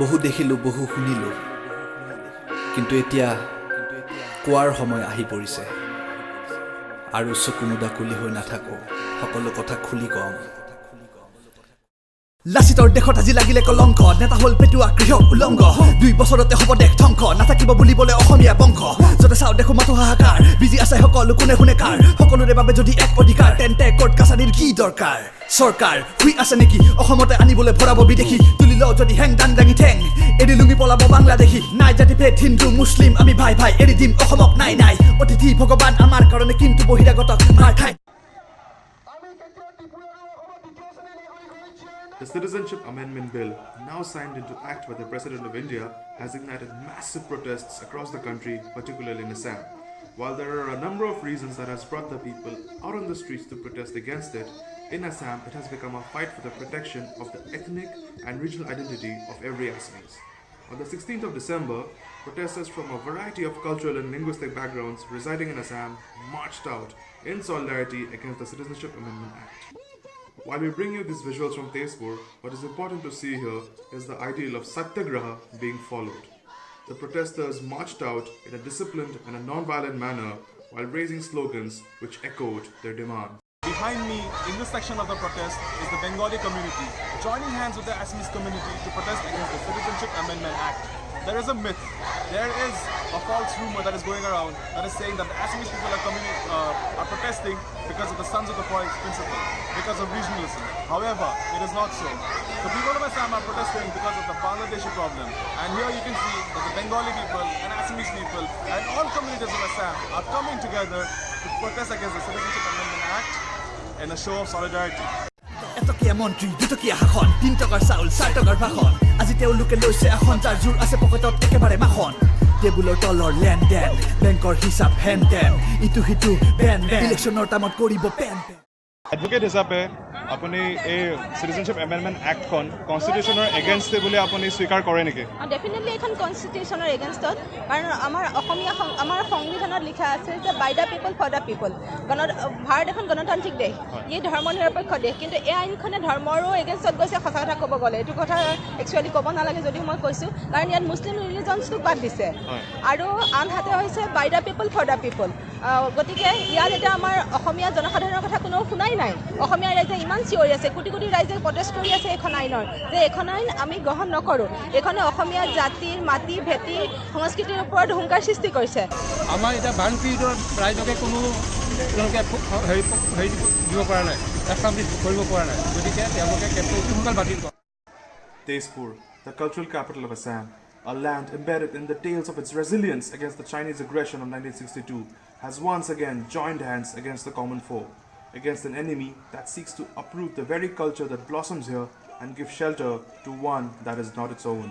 বহু দেখিলোঁ, বহু শুনিলোঁ, কিন্তু এতিয়া কোৱাৰ সময় আহি পৰিছে। আৰু চকু মুদা কুলি হৈ নাথাকোঁ, সকলো কথা খুলি কম। লাচিতৰ দেশত আজি লাগিলে কলংক, নেতা হ'ল পেটুৱা কৃষক উলংগ। 2 বছৰতে হ'ব দেশ ধ্বংস, নাথাকিব বুলিবলৈ অসমীয়া বংশ। য'তে চাওঁ দেখো মাথো হাহাকাৰ, বিজি আছে সকলো কোনে কোনে কাৰ। সকলোৰে বাবে যদি এক অধিকাৰ, তেন্তে কোৰ্ট কাছাৰীৰ কি দৰকাৰ? চৰকাৰ শুই আছে নেকি অসমতে আনিবলৈ ভৰাব বিদেশী? তুলি লওঁ যদি হেং দাং দাঙি ঠেং, এৰি লুঙি পলাব বাংলাদেশী। নাই জাতি ভেদ, হিন্দু মুছলিম আমি ভাই ভাই, এৰি দিম অসমক নাই নাই। অতিথি ভগৱান আমাৰ কাৰণে, কিন্তু বহিৰাগত মাৰ খাই। The Citizenship Amendment Bill, now signed into act by the President of India, has ignited massive protests across the country, particularly in Assam. While there are a number of reasons that has brought the people out on the streets to protest against it, in Assam it has become a fight for the protection of the ethnic and regional identity of every Assamese. On the 16th of December, protesters from a variety of cultural and linguistic backgrounds residing in Assam marched out in solidarity against the Citizenship Amendment Act. While we bring you these visuals from Tezpur, what is important to see here is the ideal of Satyagraha being followed. The protesters marched out in a disciplined and a non-violent manner while raising slogans which echoed their demands. Behind me, in this section of the protest, is the Bengali community, joining hands with the Assamese community to protest against the Citizenship Amendment Act. There is a myth, there is a false rumor that is going around that is saying that the Assamese people are protesting because of the Sons of the Forest principle, because of regionalism. However, it is not so. The people of Assam are protesting because of the Bangladeshi problem. And here you can see that the Bengali people and Assamese people and all communities of Assam are coming together to protest against the Citizenship Amendment Act in a show of solidarity. এটকীয়া মন্ত্ৰী, 2 টকীয়া শাসন, 3 টকাৰ চাউল, 4 টকাৰ ভাষণ। আজি তেওঁলোকে লৈছে এখন, যাৰ জোৰ আছে পকেটত একেবাৰে মাখন। টেবুলৰ তলৰ লেনদেন, বেংকৰ হিচাপ হেন তেন, ইটো সিটো বেন বেন, ইলেকশ্যনৰ টাইমত কৰিব পেন পেন। এডভোকেট হিচাপে আপুনি এই চিটিজেনশ্বিপ এমেণ্ডমেণ্ট এক্টখন কনষ্টিটিউশ্যনৰ এগেইনষ্টে বুলি আপুনি স্বীকাৰ কৰে নেকি? ডেফিনেটলি এখন কনষ্টিটিউশ্যনৰ এগেইনষ্টত, কাৰণ আমাৰ সংবিধানত লিখা আছে যে by the people for the people. Bharat এখন গণতান্ত্ৰিক দেশ, ই ধৰ্ম নিৰপেক্ষ দেশ, কিন্তু এই আইনখনে ধৰ্মৰো এগেইনষ্টত গৈছে। সঁচা কথা ক'ব গ'লে এইটো কথা একচুৱেলি ক'ব নালাগে যদিও মই কৈছোঁ, কাৰণ ইয়াত মুছলিম ৰিলিজনছটোক বাদ দিছে আৰু আনহাতে হৈছে by the people for the people. গতিকে ইয়াত এতিয়া আমাৰ অসমীয়া জনসাধাৰণৰ কথা কোনেও শুনাই নাই। অসমীয়া ৰাইজে ইমান চিঞৰি আছে, কোটি কোটি ৰাইজে প্ৰটেষ্ট কৰি আছে এইখন আইনৰ, যে এইখন আইন আমি গ্ৰহণ নকৰোঁ। এইখনে অসমীয়া জাতিৰ মাটি ভেটি সংস্কৃতিৰ ওপৰত হুংকাৰ সৃষ্টি কৰিছে। আমাৰ এতিয়া বান পীড়িত ৰাইজকে কোনো তেওঁলোকে হেৰি দিব পৰা নাই, এষ্টাব্লিছ কৰিব পৰা নাই, গতিকে তেওঁলোকে কেৱল সোনকাল বাতিল কৰে। Tezpur, the cultural capital of Assam, a land embedded in the tales of its resilience against the Chinese aggression of 1962, has once again joined hands against the common foe, against an enemy that seeks to uproot the very culture that blossoms here and give shelter to one that is not its own.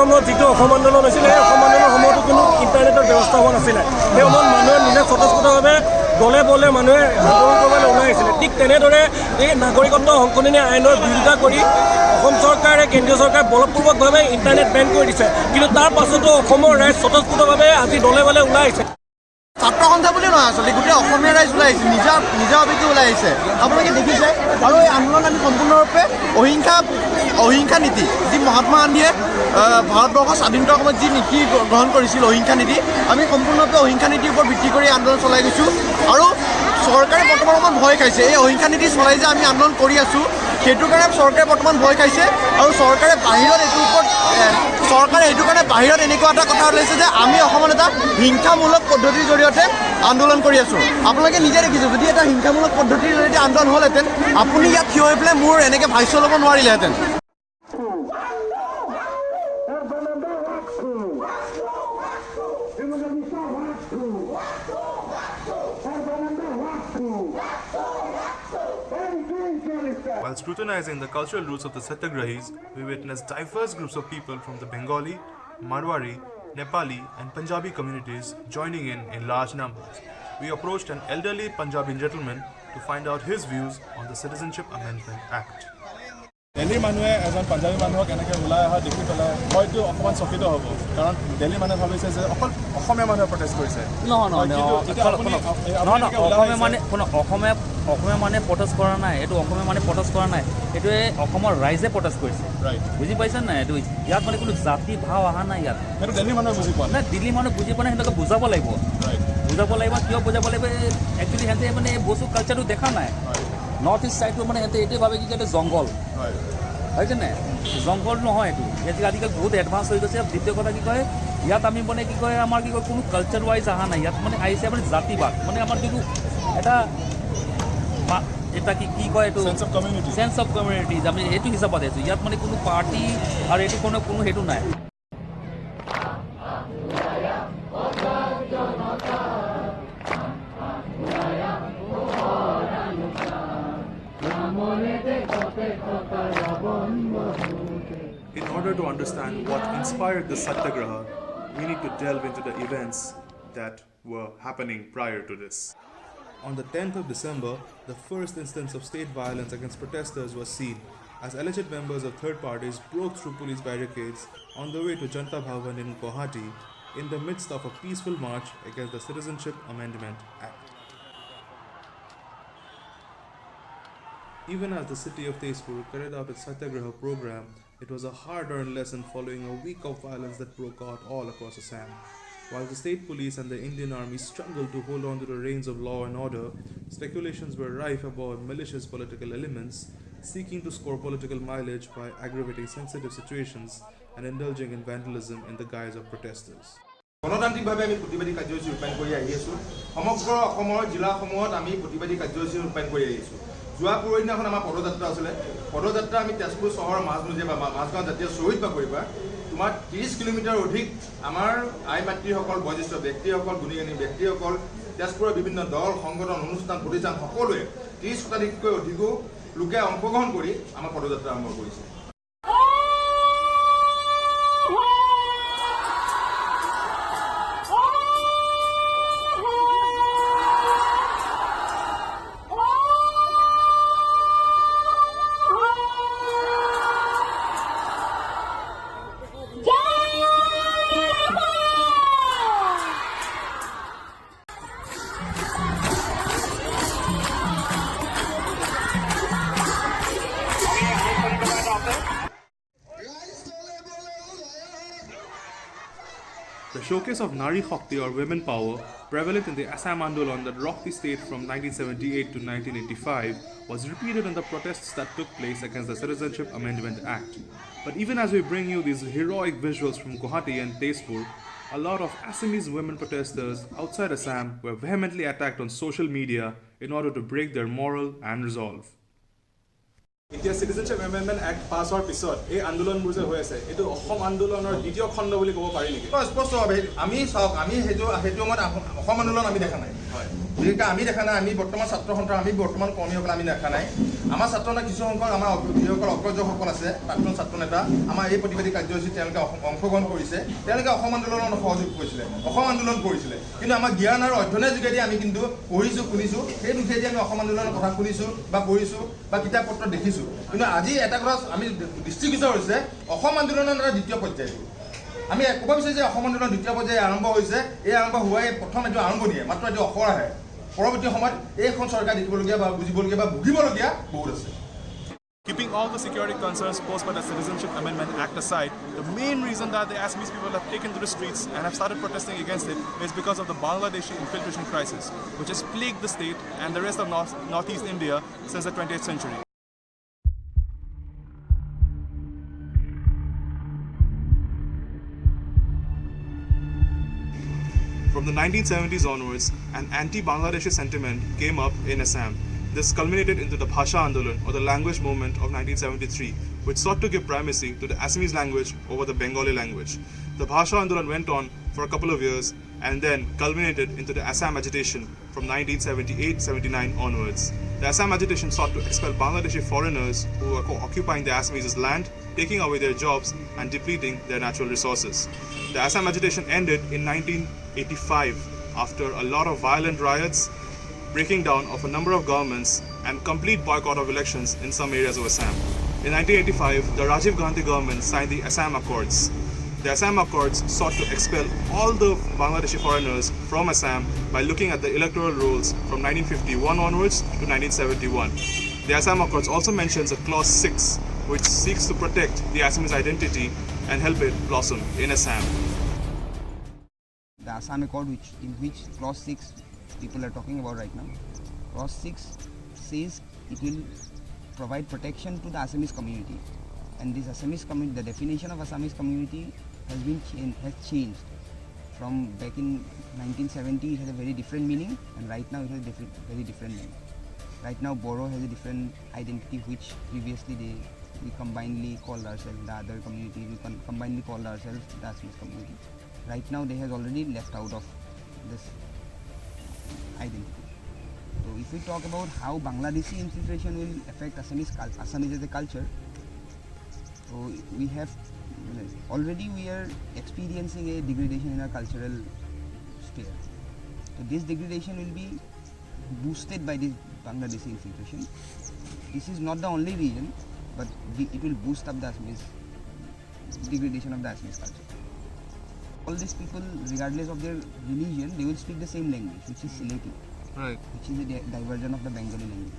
সময়ত যিটো অসম আন্দোলন হৈছিলে, সেই অসম আন্দোলনৰ সময়তো কোনো ইণ্টাৰনেটৰ ব্যৱস্থা হোৱা নাছিলে। সেই সময়ত মানুহে নিজে স্বতঃস্ফূৰ্তভাৱে দলে বলে মানুহে আন্দোলন কৰিবলৈ ওলাই আহিছিলে। ঠিক তেনেদৰে এই নাগৰিকত্ব সংশোধনী আইনৰ বিৰোধিতা কৰি অসম চৰকাৰে, কেন্দ্ৰীয় চৰকাৰে বলপূৰ্বকভাৱে ইণ্টাৰনেট বেন কৰি দিছে, কিন্তু তাৰ পাছতো অসমৰ ৰাইজ স্বতঃস্ফূৰ্তভাৱে আজি দলে বলে ওলাই আহিছে। ছাত্ৰ সন্থা বুলি নহয়, আচলতে গোটেই অসমীয়া ৰাইজ ওলাই আহিছে, নিজা অভিজ্ঞতা ওলাই আহিছে। আপোনালোকে দেখিছে, আৰু এই আন্দোলন আমি সম্পূৰ্ণৰূপে অহিংসা নীতি, যি মহাত্মা গান্ধীয়ে ভাৰতবৰ্ষৰ স্বাধীনতাৰ সময়ত যি নীতি গ্ৰহণ কৰিছিল, অহিংসা নীতি, আমি সম্পূৰ্ণৰূপে অহিংসা নীতিৰ ওপৰত ভিত্তি কৰি আন্দোলন চলাই গৈছোঁ। আৰু চৰকাৰে বৰ্তমান সময়ত ভয় খাইছে, এই অহিংসা নীতি চলাই যে আমি আন্দোলন কৰি আছোঁ, সেইটো কাৰণে চৰকাৰে বৰ্তমান ভয় খাইছে। আৰু চৰকাৰে বাহিৰত এনেকুৱা এটা কথা ওলাইছে যে আমি অসমত এটা হিংসামূলক পদ্ধতিৰ জৰিয়তে আন্দোলন কৰি আছোঁ। আপোনালোকে নিজে দেখিছে, যদি এটা হিংসামূলক পদ্ধতিৰ জৰিয়তে আন্দোলন হ'লহেঁতেন, আপুনি ইয়াত থিয় হৈ পেলাই মোৰ এনেকৈ ভাষ্য ল'ব নোৱাৰিলেহেঁতেন। While scrutinizing the cultural roots of the Satyagrahis, we witnessed diverse groups of people from the Bengali, Marwari, Nepali, and Punjabi communities joining in large numbers. We approached an elderly Punjabi gentleman to find out his views on the Citizenship Amendment Act. দিল্লীৰ মানুহে এজন পাঞ্জাবী মানুহক এনেকৈ ওলাই অহা দেখি পেলাই হয়তো অকণমান চকিত হ'ব কাৰণ দিল্লীৰ মানুহে ভাবিছে যে অকল অসমীয়া মানুহে প্ৰটেষ্ট কৰিছে অসমীয়া মানে প্ৰটেষ্ট কৰা নাই এইটো অসমীয়া মানে প্ৰটেষ্ট কৰা নাই এইটোৱে অসমৰ ৰাইজে প্ৰটেষ্ট কৰিছে বুজি পাইছে নাই এইটো ইয়াত মানে কোনো জাতি ভাৱ অহা নাই ইয়াত সেইটো দিল্লীৰ মানুহে বুজি পোৱা নাই দিল্লী মানুহ বুজি পোৱা নাই সিহঁতকে বুজাব লাগিব কিয় বুজাব লাগিব একচুৱেলি সিহঁতে মানে এই বস্তু কালচাৰটো দেখা নাই নৰ্থ ইষ্ট ছাইডটো মানে সিহঁতে এইটোৱে ভাবে কি এইটো জংঘল হয়ছে নাই জংঘল নহয় এইটো এতিয়া আজিকালি বহুত এডভান্স হৈ গৈছে দ্বিতীয় কথা কি কয় ইয়াত আমি মানে কি কয় আমাৰ কি কয় কোনো কালচাৰ ৱাইজ অহা নাই ইয়াত মানে আহিছে মানে জাতিবাদ মানে আমাৰ যিটো এটা কি কয় এইটো চেন্স অফ কমিউনিটি আমি এইটো হিচাপত আহিছোঁ ইয়াত মানে কোনো পাৰ্টি আৰু এইটো কোনো সেইটো নাই In order to understand what inspired the Satyagraha, we need to delve into the events that were happening prior to this. On the 10th of December, the first instance of state violence against protesters was seen as alleged members of third parties broke through police barricades on the way to Janata Bhavan in Guwahati in the midst of a peaceful march against the Citizenship Amendment Act. Even as the city of Tezpur carried out its Satyagraha program, it was a hard-earned lesson following a week of violence that broke out all across Assam. While the state police and the Indian army struggled to hold on to the reins of law and order, speculations were rife about malicious political elements seeking to score political mileage by aggravating sensitive situations and indulging in vandalism in the guise of protesters. গণতান্ত্ৰিকভাৱে আমি প্ৰতিবাদী কাৰ্যসূচী ৰূপায়ণ কৰি আহি আছোঁ সমগ্ৰ অসমৰ জিলাসমূহত আমি প্ৰতিবাদী কাৰ্যসূচী ৰূপায়ণ কৰি আহিছোঁ যোৱা পৰহিদিনাখন আমাৰ পদযাত্ৰা আছিলে পদযাত্ৰা আমি তেজপুৰ চহৰৰ মাজমজিয়া বা মাজগাঁও জাতীয় শ্বহীদ বাকৰিৰ পৰা তোমাৰ 30 কিলোমিটাৰ অধিক আমাৰ আই মাতৃসকল বয়োজ্যেষ্ঠ ব্যক্তিসকল গুণীজ্ঞানী ব্যক্তিসকল তেজপুৰৰ বিভিন্ন দল সংগঠন অনুষ্ঠান প্ৰতিষ্ঠান সকলোৱে 30 শতাধিকতকৈ অধিকো লোকে অংশগ্ৰহণ কৰি আমাৰ পদযাত্ৰা আৰম্ভ কৰিছে The showcase of Nari Shakti or women power, prevalent in the Assam Andolan that rocked the state from 1978 to 1985, was repeated in the protests that took place against the Citizenship Amendment Act. But even as we bring you these heroic visuals from Guwahati and Tezpur, a lot of Assamese women protesters outside Assam were vehemently attacked on social media in order to break their moral and resolve. এতিয়া Citizenship Amendment Act পাছ হোৱাৰ পিছত এই আন্দোলনবোৰ যে হৈ আছে এইটো অসম আন্দোলনৰ দ্বিতীয় খণ্ড বুলি ক'ব পাৰি নেকি স্পষ্টভাৱে আমি চাওক আমি সেইটো সময়ত অসম আন্দোলন আমি দেখা নাই যিহেতু আমি দেখা নাই আমি বৰ্তমান ছাত্ৰ সন্থা আমি বৰ্তমান কৰ্মীসকল আমি দেখা নাই আমাৰ ছাত্ৰ নেতা কিছু সংখ্যক আমাৰ যিসকল অগ্ৰজসকল আছে প্ৰাক্তন ছাত্ৰ নেতা আমাৰ এই প্ৰতিবাদী কাৰ্যসূচীত তেওঁলোকে অংশগ্ৰহণ কৰিছে তেওঁলোকে অসম আন্দোলনত সহযোগ কৰিছিলে অসম আন্দোলন কৰিছিলে কিন্তু আমাৰ জ্ঞান আৰু অধ্যয়নৰ যোগেদি আমি কিন্তু পঢ়িছোঁ শুনিছোঁ সেই বিষয়েদি আমি অসম আন্দোলনৰ কথা শুনিছোঁ বা পঢ়িছোঁ বা কিতাপ পত্ৰ দেখিছোঁ কিন্তু আজি এটা কথা আমি দৃষ্টিগোচৰ হৈছে অসম আন্দোলনৰ এটা দ্বিতীয় পৰ্যায়টো আমি ক'ব বিচাৰিছোঁ যে অসম আন্দোলন দ্বিতীয় পৰ্যায় আৰম্ভ হৈছে এই আৰম্ভ হোৱাই প্ৰথম এইটো আৰম্ভণিয়ে মাত্ৰ এইটো অখৰাহে পৰৱৰ্তী সময়ত এইখন চৰকাৰ দেখিবলগীয়া বা বুজিবলগীয়া বা ভুগিবলগীয়া বহুত আছে Keeping all the security concerns posed by the Citizenship Amendment Act aside, the main reason that the Assamese people have taken to the streets and have started protesting against it is because of the Bangladeshi infiltration crisis, which has plagued the state and the rest of northeast India since the 20th century. From the 1970s onwards, an anti-Bangladeshi sentiment came up in Assam. This culminated into the Bhasha Andolan, or the language movement of 1973, which sought to give primacy to the Assamese language over the Bengali language. The Bhasha Andolan went on for a couple of years and then culminated into the Assam agitation from 1978-79 onwards. The Assam agitation sought to expel Bangladeshi foreigners who were occupying the Assamese land, taking away their jobs and depleting their natural resources. The Assam agitation ended in 1985 after a lot of violent riots, breaking down of a number of governments and complete boycott of elections in some areas of Assam. In 1985, the Rajiv Gandhi government signed the Assam Accords. The Assam Accords sought to expel all the Bangladeshi foreigners from Assam by looking at the electoral rolls from 1951 onwards to 1971. The Assam Accords also mentions a Clause 6, which seeks to protect the Assamese identity and help it blossom in Assam. The Assam Accord, in which Clause 6 people are talking about right now, Clause 6 says it will provide protection to the Assamese community, and this Assamese community, the definition of Assamese community has changed. From back in 1970, it had a very different meaning, and right now it has a very different meaning. Right now, Boro has a different identity, which previously we combinedly called ourselves the other community. We combinedly called ourselves the Assamese community. Right now, they have already left out of this identity. So, if we talk about how Bangladeshi infiltration will affect Assamese as a culture, so we have already we are experiencing a degradation in our cultural sphere. So this degradation will be boosted by this Bangladeshi infiltration. This is not the only reason, but it will boost up the Assamese degradation of the Assamese culture. All these people, regardless of their religion, they will speak the same language, which is Sileti, Right. which is a diversion of the Bengali language.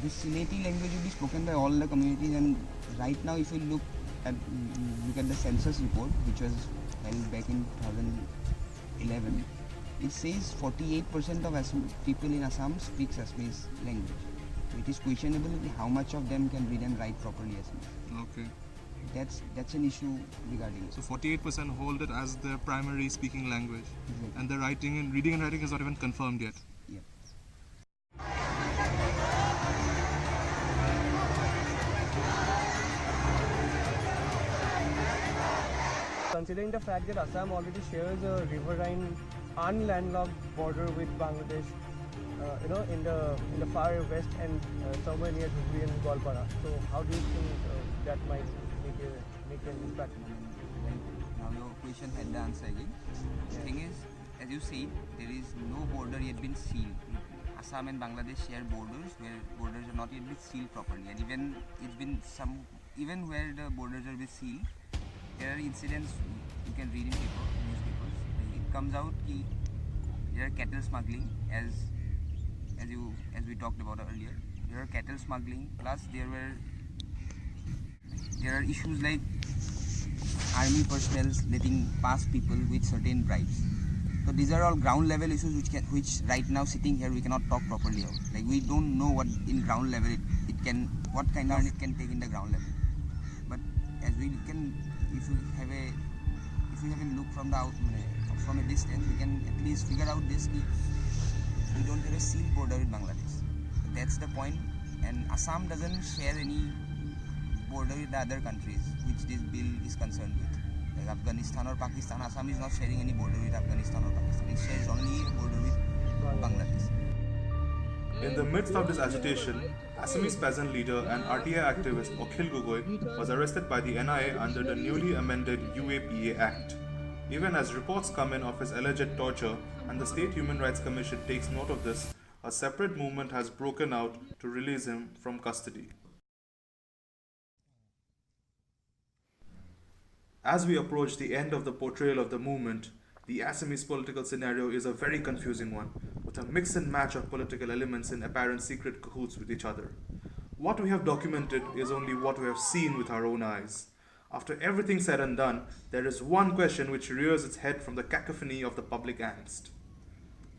This Sileti language will be spoken by all the communities, and right now, if you look at the census report, which was held back in 2011, it says 48% of people in Assam speaks Assamese language. So it is questionable how much of them can read and write properly Assamese. Okay. That's an issue regarding it. So 48% hold it as their primary speaking language, Exactly. and the reading and writing is not even confirmed yet. Yeah. Considering the fact that Assam already shares a riverine unlandlocked border with Bangladesh, in the far west and somewhere near Dhubri and Golpara. So how do you think that might make an impact? Now your question had the answer again. The thing is, as you said, there is no border yet been sealed. Assam and Bangladesh share borders where borders are not yet been sealed properly, and even where the borders are been sealed, there are incidents you can read in newspapers. It comes out that there are cattle smuggling, as we talked about earlier. There are cattle smuggling, plus there are issues like army personnel letting pass people with certain bribes. So these are all ground level issues which right now sitting here we cannot talk properly about. Like we don't know what in ground level what kind of it can take in the ground level. But as we can, if we have a look from from a distance, we can at least figure out this. We don't have a sealed border with Bangladesh. So that's the point. And Assam doesn't share any border with the other countries which this bill is concerned with. Like Afghanistan or Pakistan, Assam is not sharing any border with Afghanistan or Pakistan. It shares only a border with Bangladesh. In the midst of this agitation, Assamese peasant leader and RTI activist Akhil Gogoi was arrested by the NIA under the newly amended UAPA Act. Even as reports come in of his alleged torture and the State Human Rights Commission takes note of this, a separate movement has broken out to release him from custody. As we approach the end of the portrayal of the movement, the Assamese political scenario is a very confusing one, with a mix and match of political elements in apparent secret cahoots with each other. What we have documented is only what we have seen with our own eyes. After everything said and done, there is one question which rears its head from the cacophony of the public angst.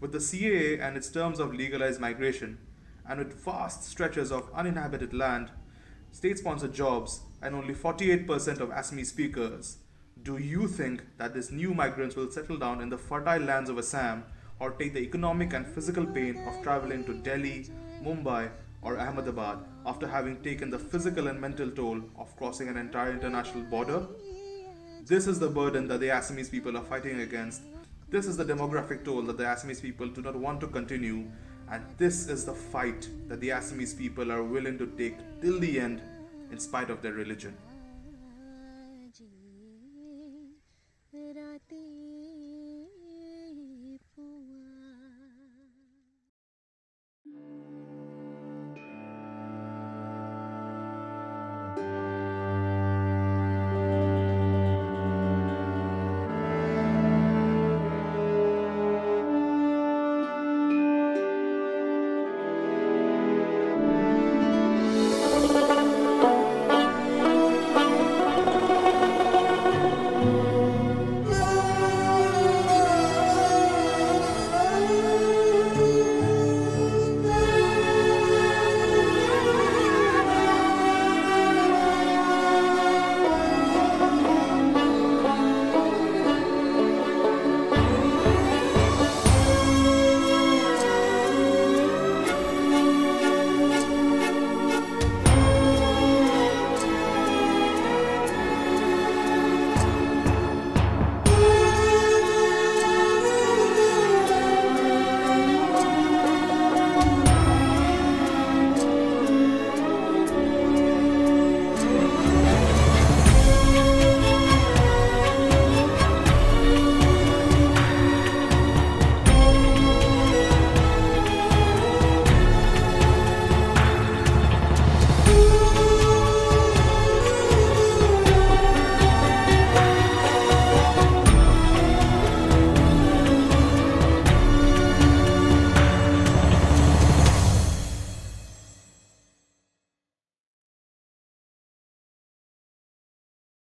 With the CAA and its terms of legalized migration, and with vast stretches of uninhabited land, state-sponsored jobs, and only 48% of Assamese speakers, do you think that these new migrants will settle down in the fertile lands of Assam or take the economic and physical pain of traveling to Delhi, Mumbai, or Ahmedabad after having taken the physical and mental toll of crossing an entire international border? This is the burden that the Assamese people are fighting against. This is the demographic toll that the Assamese people do not want to continue. And this is the fight that the Assamese people are willing to take till the end in spite of their religion.